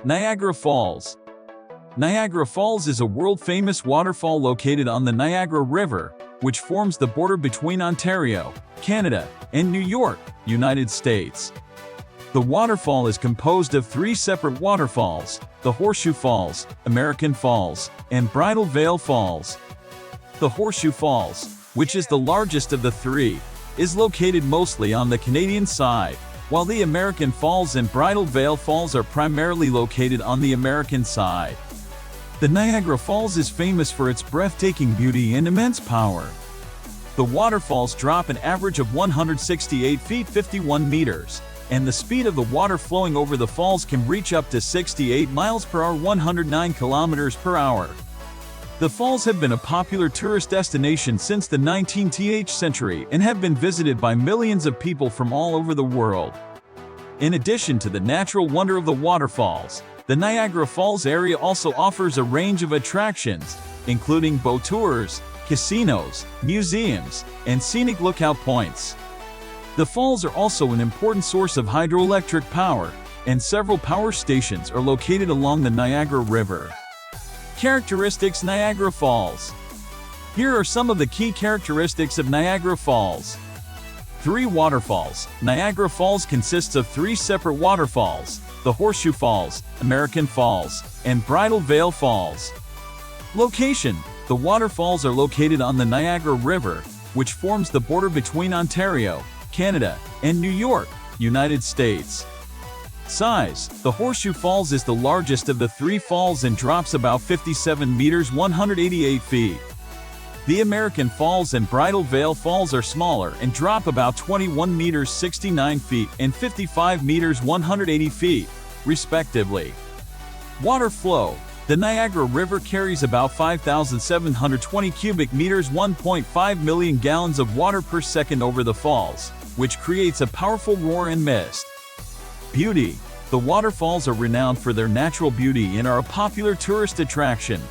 Niagara Falls. Niagara Falls is a world-famous waterfall located on the Niagara River, which forms the border between Ontario, Canada, and New York, United States. The waterfall is composed of three separate waterfalls: the Horseshoe Falls, American Falls, and Bridal Veil Falls. The Horseshoe Falls, which is the largest of the three, is located mostly on the Canadian side, while the American Falls and Bridal Veil Falls are primarily located on the American side. The Niagara Falls is famous for its breathtaking beauty and immense power. The waterfalls drop an average of 168 feet 51 meters, and the speed of the water flowing over the falls can reach up to 68 miles per hour 109 kilometers per hour. The falls have been a popular tourist destination since the 19th century and have been visited by millions of people from all over the world. In addition to the natural wonder of the waterfalls, the Niagara Falls area also offers a range of attractions, including boat tours, casinos, museums, and scenic lookout points. The falls are also an important source of hydroelectric power, and several power stations are located along the Niagara River. Characteristics: Niagara Falls. Here are some of the key characteristics of Niagara Falls. 3 waterfalls. Niagara Falls consists of 3 separate waterfalls: the Horseshoe Falls, American Falls, and Bridal Veil Falls. Location: the waterfalls are located on the Niagara River, which forms the border between Ontario, Canada, and New York, United States. Size: the Horseshoe Falls is the largest of the 3 falls and drops about 57 meters 188 feet. The American Falls and Bridal Veil Falls are smaller and drop about 21 meters 69 feet and 55 meters 180 feet, respectively. Water flow: the Niagara River carries about 5,720 cubic meters 1.5 million gallons of water per second over the falls, which creates a powerful roar and mist. Beauty: the waterfalls are renowned for their natural beauty and are a popular tourist attraction.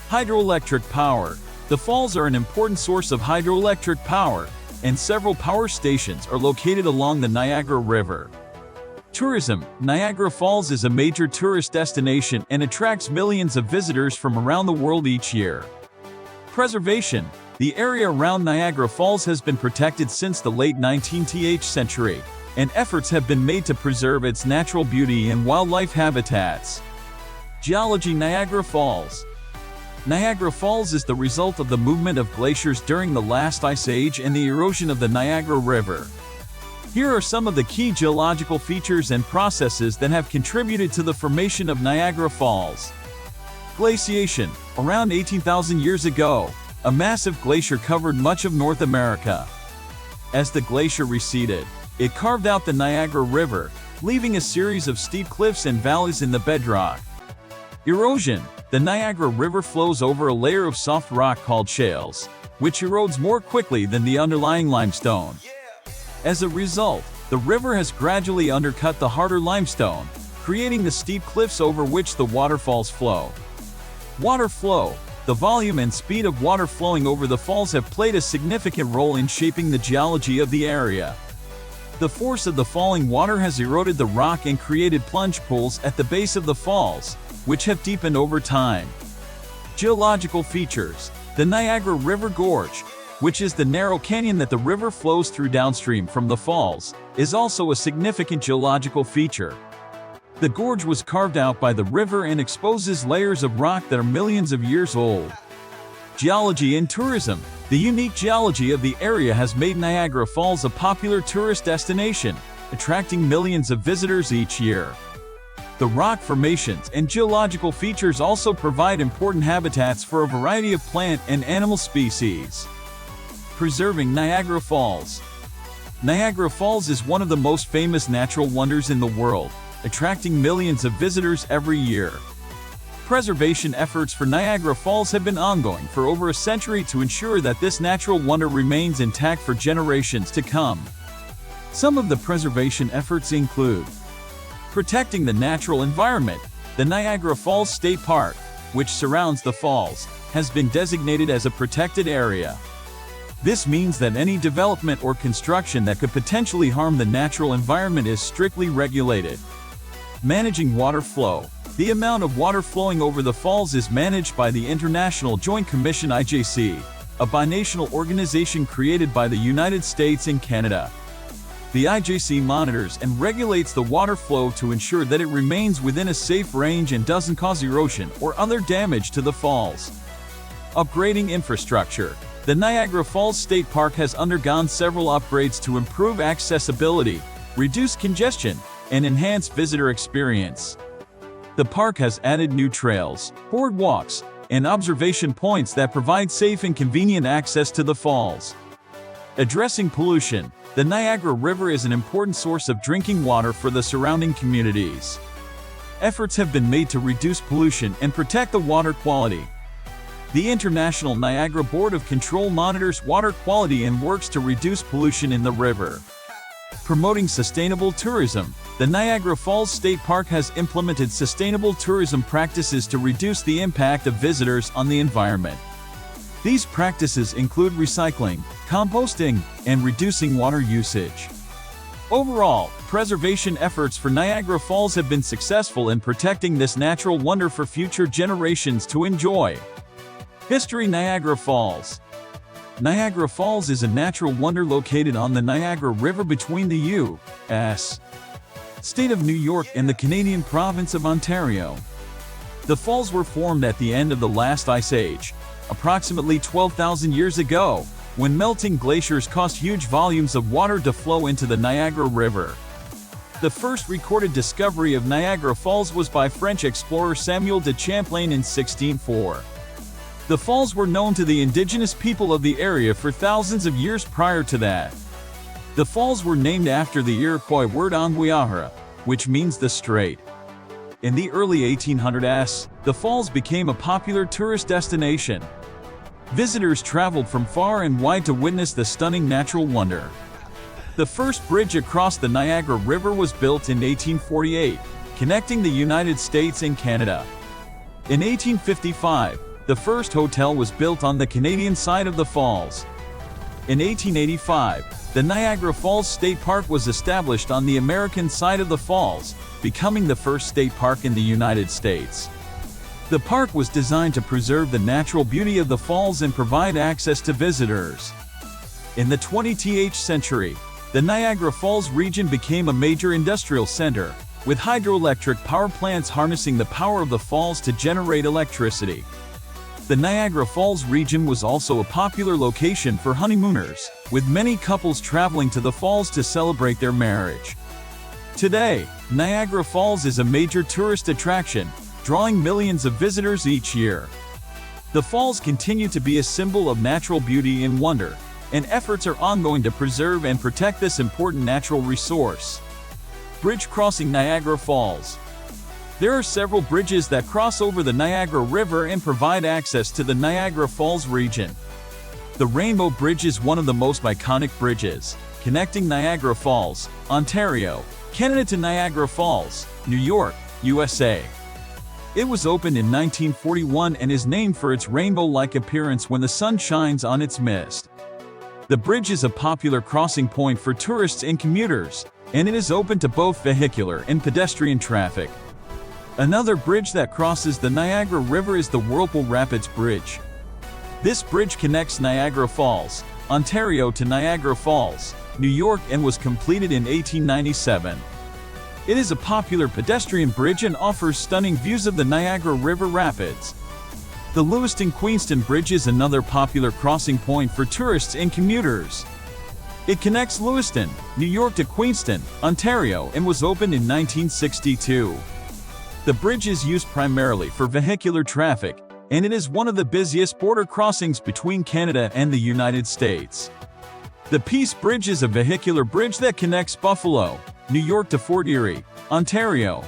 Hydroelectric power: the falls are an important source of hydroelectric power, and several power stations are located along the Niagara River. Tourism: Niagara Falls is a major tourist destination and attracts millions of visitors from around the world each year. Preservation: the area around Niagara Falls has been protected since the late 19th century, and efforts have been made to preserve its natural beauty and wildlife habitats. Geology: Niagara Falls. Niagara Falls is the result of the movement of glaciers during the last ice age and the erosion of the Niagara River. Here are some of the key geological features and processes that have contributed to the formation of Niagara Falls. Glaciation: around 18,000 years ago, a massive glacier covered much of North America. As the glacier receded, it carved out the Niagara River, leaving a series of steep cliffs and valleys in the bedrock. Erosion: the Niagara River flows over a layer of soft rock called shales, which erodes more quickly than the underlying limestone. As a result, the river has gradually undercut the harder limestone, creating the steep cliffs over which the waterfalls flow. Water flow: the volume and speed of water flowing over the falls have played a significant role in shaping the geology of the area. The force of the falling water has eroded the rock and created plunge pools at the base of the falls, which have deepened over time. Geological features: the Niagara River Gorge, which is the narrow canyon that the river flows through downstream from the falls, is also a significant geological feature. The gorge was carved out by the river and exposes layers of rock that are millions of years old. Geology and tourism: the unique geology of the area has made Niagara Falls a popular tourist destination, attracting millions of visitors each year. The rock formations and geological features also provide important habitats for a variety of plant and animal species. Preserving Niagara Falls. Niagara Falls is one of the most famous natural wonders in the world, attracting millions of visitors every year. Preservation efforts for Niagara Falls have been ongoing for over a century to ensure that this natural wonder remains intact for generations to come. Some of the preservation efforts include protecting the natural environment. The Niagara Falls State Park, which surrounds the falls, has been designated as a protected area. This means that any development or construction that could potentially harm the natural environment is strictly regulated. Managing water flow. The amount of water flowing over the falls is managed by the International Joint Commission (IJC), a binational organization created by the United States and Canada. The IJC monitors and regulates the water flow to ensure that it remains within a safe range and doesn't cause erosion or other damage to the falls. Upgrading infrastructure. The Niagara Falls State Park has undergone several upgrades to improve accessibility, reduce congestion, and enhance visitor experience. The park has added new trails, boardwalks, and observation points that provide safe and convenient access to the falls. Addressing pollution. The Niagara River is an important source of drinking water for the surrounding communities. Efforts have been made to reduce pollution and protect the water quality. The International Niagara Board of Control monitors water quality and works to reduce pollution in the river. Promoting sustainable tourism. The Niagara Falls State Park has implemented sustainable tourism practices to reduce the impact of visitors on the environment. These practices include recycling, composting, and reducing water usage. Overall, preservation efforts for Niagara Falls have been successful in protecting this natural wonder for future generations to enjoy. History. Niagara Falls. Niagara Falls is a natural wonder located on the Niagara River between the U.S. state of New York and the Canadian province of Ontario. The falls were formed at the end of the last ice age, approximately 12,000 years ago, when melting glaciers caused huge volumes of water to flow into the Niagara River. The first recorded discovery of Niagara Falls was by French explorer Samuel de Champlain in 1604. The falls were known to the indigenous people of the area for thousands of years prior to that. The falls were named after the Iroquois word Anguiahara, which means the strait. In the early 1800s, the falls became a popular tourist destination. Visitors traveled from far and wide to witness the stunning natural wonder. The first bridge across the Niagara River was built in 1848, connecting the United States and Canada. In 1855, the first hotel was built on the Canadian side of the falls. In 1885, the Niagara Falls State Park was established on the American side of the falls, becoming the first state park in the United States. The park was designed to preserve the natural beauty of the falls and provide access to visitors. In the 20th century, the Niagara Falls region became a major industrial center, with hydroelectric power plants harnessing the power of the falls to generate electricity. The Niagara Falls region was also a popular location for honeymooners, with many couples traveling to the falls to celebrate their marriage. Today, Niagara Falls is a major tourist attraction, drawing millions of visitors each year. The falls continue to be a symbol of natural beauty and wonder, and efforts are ongoing to preserve and protect this important natural resource. Bridge crossing Niagara Falls. There are several bridges that cross over the Niagara River and provide access to the Niagara Falls region. The Rainbow Bridge is one of the most iconic bridges, connecting Niagara Falls, Ontario, Canada to Niagara Falls, New York, USA. It was opened in 1941 and is named for its rainbow-like appearance when the sun shines on its mist. The bridge is a popular crossing point for tourists and commuters, and it is open to both vehicular and pedestrian traffic. Another bridge that crosses the Niagara River is the Whirlpool Rapids Bridge. This bridge connects Niagara Falls, Ontario to Niagara Falls, New York and was completed in 1897. It is a popular pedestrian bridge and offers stunning views of the Niagara River Rapids. The Lewiston-Queenston Bridge is another popular crossing point for tourists and commuters. It connects Lewiston, New York to Queenston, Ontario and was opened in 1962. The bridge is used primarily for vehicular traffic, and it is one of the busiest border crossings between Canada and the United States. The Peace Bridge is a vehicular bridge that connects Buffalo, New York to Fort Erie, Ontario.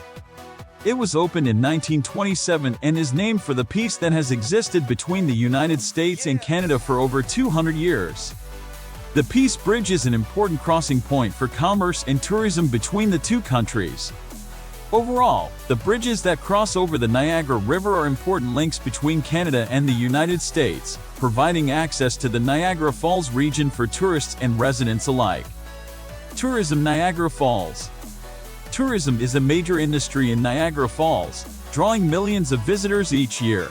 It was opened in 1927 and is named for the peace that has existed between the United States and Canada for over 200 years. The Peace Bridge is an important crossing point for commerce and tourism between the two countries. Overall, the bridges that cross over the Niagara River are important links between Canada and the United States, providing access to the Niagara Falls region for tourists and residents alike. Tourism. Niagara Falls. Tourism is a major industry in Niagara Falls, drawing millions of visitors each year.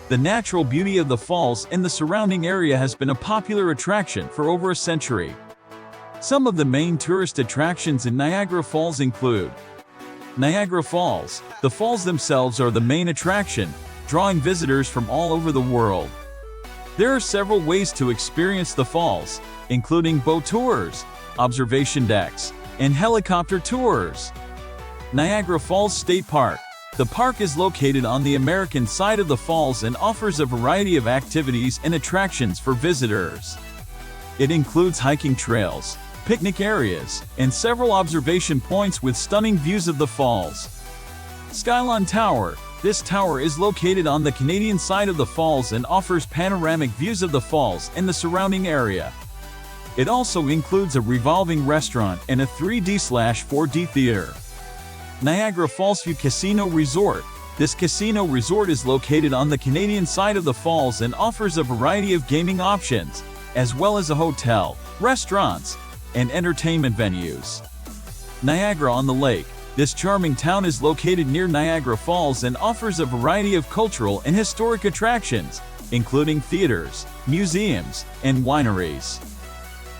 The natural beauty of the falls and the surrounding area has been a popular attraction for over a century. Some of the main tourist attractions in Niagara Falls include Niagara Falls. The falls themselves are the main attraction, drawing visitors from all over the world. There are several ways to experience the falls, including boat tours, observation decks, and helicopter tours. Niagara Falls State Park. The park is located on the American side of the falls and offers a variety of activities and attractions for visitors. It includes hiking trails, picnic areas, and several observation points with stunning views of the falls. Skyline Tower. This tower is located on the Canadian side of the falls and offers panoramic views of the falls and the surrounding area. It also includes a revolving restaurant and a 3D/4D theater. Niagara Falls View Casino Resort. This casino resort is located on the Canadian side of the falls and offers a variety of gaming options, as well as a hotel, restaurants, and entertainment venues. Niagara on the Lake. This charming town is located near Niagara Falls and offers a variety of cultural and historic attractions, including theaters, museums, and wineries.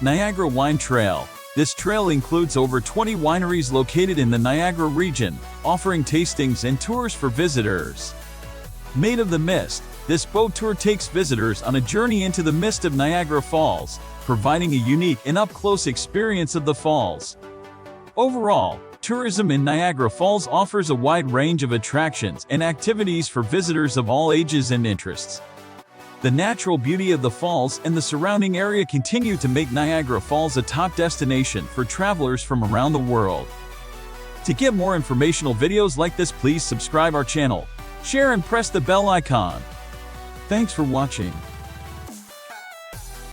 Niagara Wine Trail. This trail includes over 20 wineries located in the Niagara region, offering tastings and tours for visitors. Maid of the Mist. This boat tour takes visitors on a journey into the mist of Niagara Falls, providing a unique and up-close experience of the falls. Overall, tourism in Niagara Falls offers a wide range of attractions and activities for visitors of all ages and interests. The natural beauty of the falls and the surrounding area continue to make Niagara Falls a top destination for travelers from around the world. To get more informational videos like this, please subscribe our channel, share and press the bell icon. Thanks for watching.